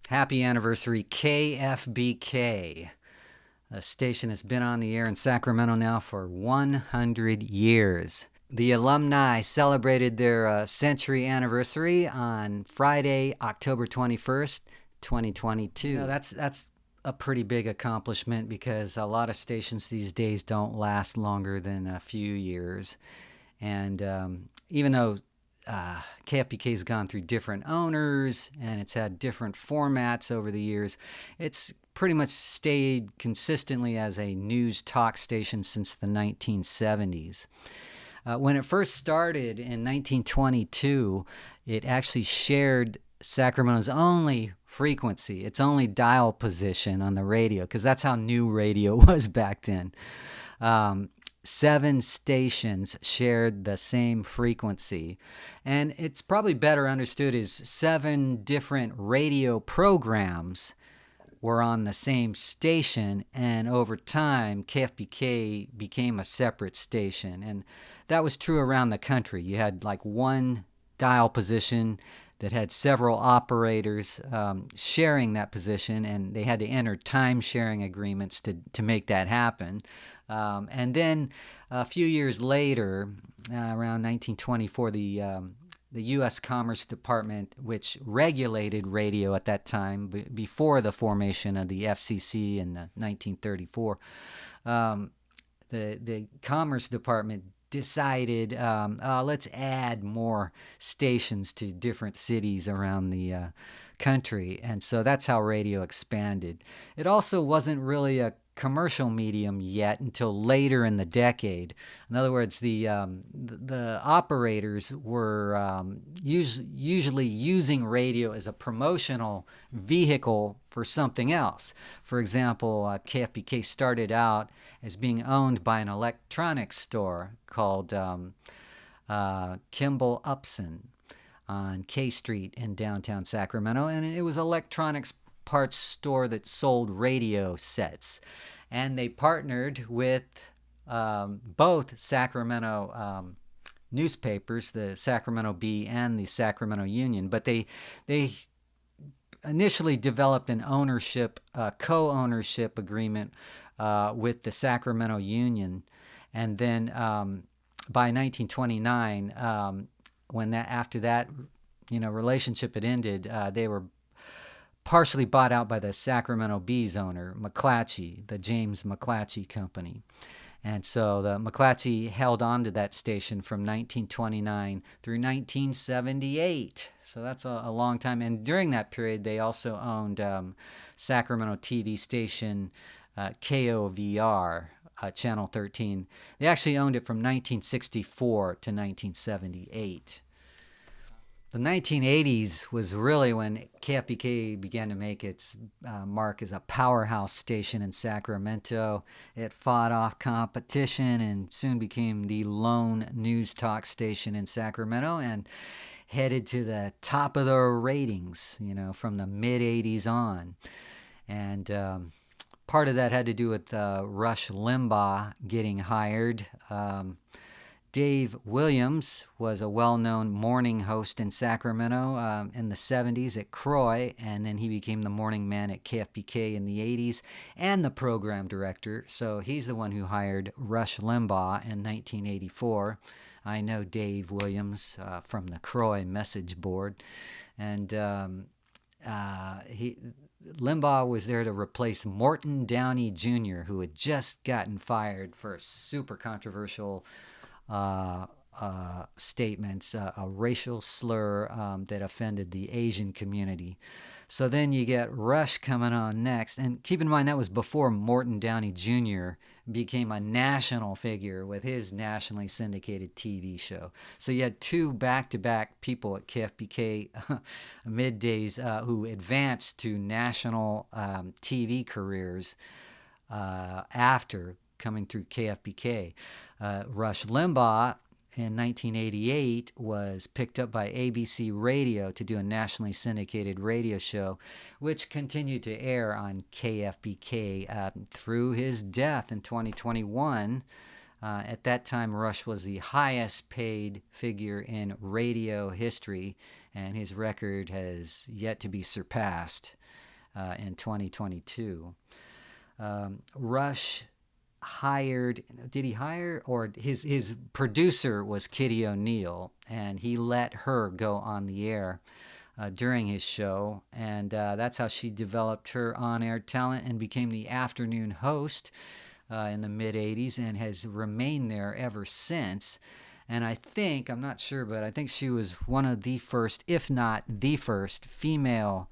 Happy anniversary, KFBK. The station has been on the air in Sacramento now for 100 years. The alumni celebrated their century anniversary on Friday, October 21st, 2022. That's a pretty big accomplishment because a lot of stations these days don't last longer than a few years. And even though KFBK's gone through different owners and it's had different formats over the years, it's pretty much stayed consistently as a news talk station since the 1970s. When it first started in 1922, it actually shared Sacramento's only frequency, its only dial position on the radio, because that's how new radio was back then. 7 stations shared the same frequency. And it's probably better understood as 7 different radio programs were on the same station, and over time, KFBK became a separate station. And that was true around the country. You had like one dial position that had several operators sharing that position, and they had to enter time-sharing agreements to make that happen. And then a few years later, around 1924, the U.S. Commerce Department, which regulated radio at that time, before the formation of the FCC in 1934, the Commerce Department decided, let's add more stations to different cities around the country. And so that's how radio expanded. It also wasn't really a commercial medium yet until later in the decade. In other words, the operators were usually using radio as a promotional vehicle for something else. For example, KFBK started out as being owned by an electronics store called Kimball Upson on K Street in downtown Sacramento, and it was electronics parts store that sold radio sets. And they partnered with both Sacramento newspapers, the Sacramento Bee and the Sacramento Union, but they initially developed an co-ownership agreement with the Sacramento Union. And then by 1929, after that relationship had ended, they were partially bought out by the Sacramento Bee's owner, McClatchy, the James McClatchy Company. And so the McClatchy held on to that station from 1929 through 1978. So that's a long time. And during that period, they also owned Sacramento TV station KOVR, Channel 13. They actually owned it from 1964 to 1978. The 1980s was really when KFBK began to make its mark as a powerhouse station in Sacramento. It fought off competition and soon became the lone news talk station in Sacramento and headed to the top of the ratings, from the mid-80s on. And part of that had to do with Rush Limbaugh getting hired. Dave Williams was a well-known morning host in Sacramento in the 70s at Croy, and then he became the morning man at KFBK in the 80s and the program director. So he's the one who hired Rush Limbaugh in 1984. I know Dave Williams from the Croy message board. And Limbaugh was there to replace Morton Downey Jr., who had just gotten fired for a super controversial statements, a racial slur that offended the Asian community. So then you get Rush coming on next. And keep in mind, that was before Morton Downey Jr. became a national figure with his nationally syndicated TV show. So you had 2 back-to-back people at KFBK middays who advanced to national TV careers after coming through KFBK. Rush Limbaugh in 1988 was picked up by ABC Radio to do a nationally syndicated radio show, which continued to air on KFBK through his death in 2021. At that time, Rush was the highest paid figure in radio history, and his record has yet to be surpassed in 2022. Rush did he hire, or his producer was Kitty O'Neill, and he let her go on the air during his show, and that's how she developed her on-air talent and became the afternoon host in the mid-'80s and has remained there ever since. And I'm not sure, but I think she was one of the first, if not the first, female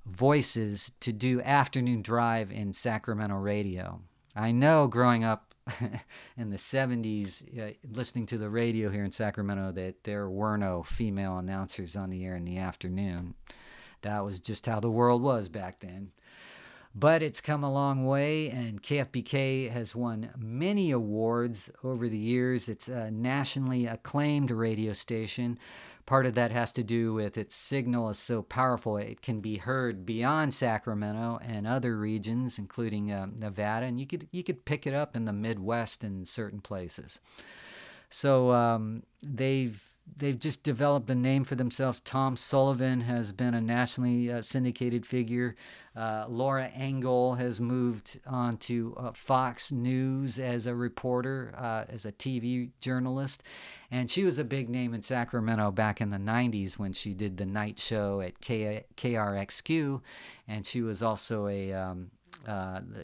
voices to do afternoon drive in Sacramento radio. I know growing up in the 70s, listening to the radio here in Sacramento, that there were no female announcers on the air in the afternoon. That was just how the world was back then. But it's come a long way, and KFBK has won many awards over the years. It's a nationally acclaimed radio station. Part of that has to do with its signal is so powerful it can be heard beyond Sacramento and other regions, including Nevada, and you could pick it up in the Midwest in certain places. So they've just developed a name for themselves. Tom Sullivan has been a nationally syndicated figure. Laura Engel has moved on to Fox News as a reporter, as a TV journalist. And she was a big name in Sacramento back in the 90s when she did the night show at KRXQ. And she was also a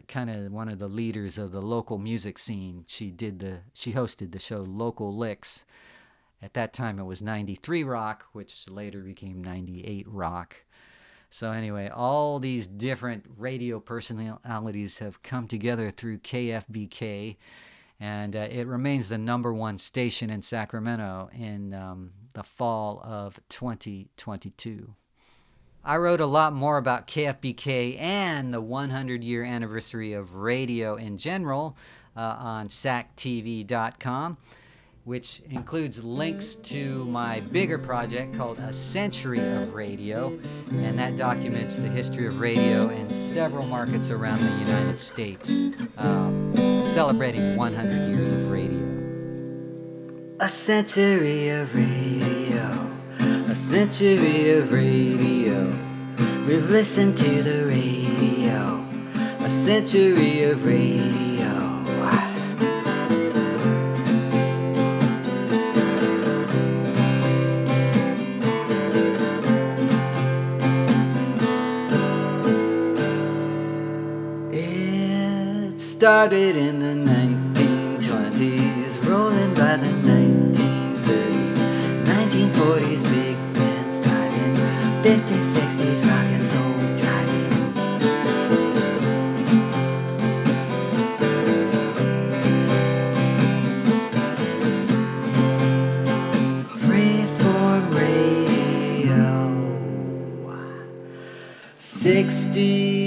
kind of one of the leaders of the local music scene. She hosted the show Local Licks. At that time, it was 93 Rock, which later became 98 Rock. So anyway, all these different radio personalities have come together through KFBK, and it remains the number one station in Sacramento in the fall of 2022. I wrote a lot more about KFBK and the 100-year anniversary of radio in general on sactv.com. which includes links to my bigger project called A Century of Radio, and that documents the history of radio in several markets around the United States, celebrating 100 years of radio. A century of radio, a century of radio. We've listened to the radio, a century of radio. Started in the 1920s, rolling by the 1930s, 1940s, big band starting, 50s, 60s, rock and soul driving. Freeform radio, 60s,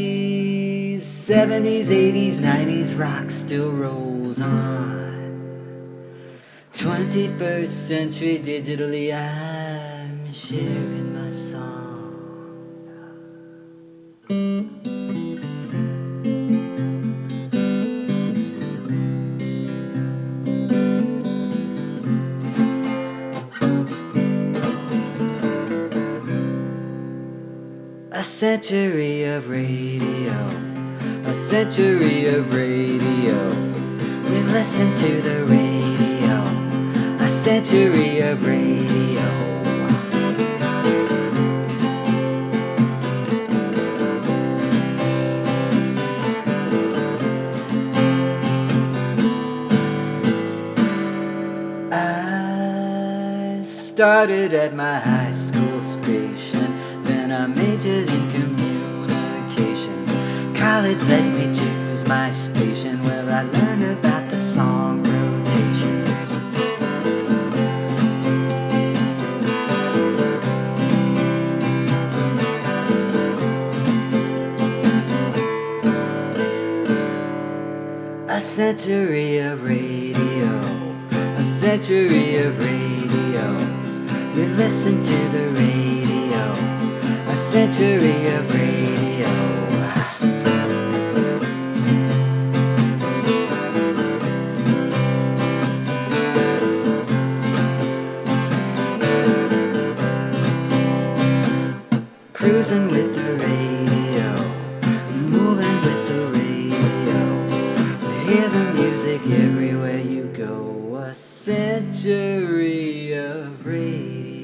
70s, 80s, 90s, rock still rolls on. 21st century digitally, I'm sharing my song. A century of radio, a century of radio. We listen to the radio, a century of radio. I started at my high school station, then I majored in communication. College let me choose my station, where I learned about the song rotations. A century of radio, a century of radio. We listen to the radio, a century of radio. cruising with the radio, moving with the radio. We hear the music everywhere you go. A century of radio.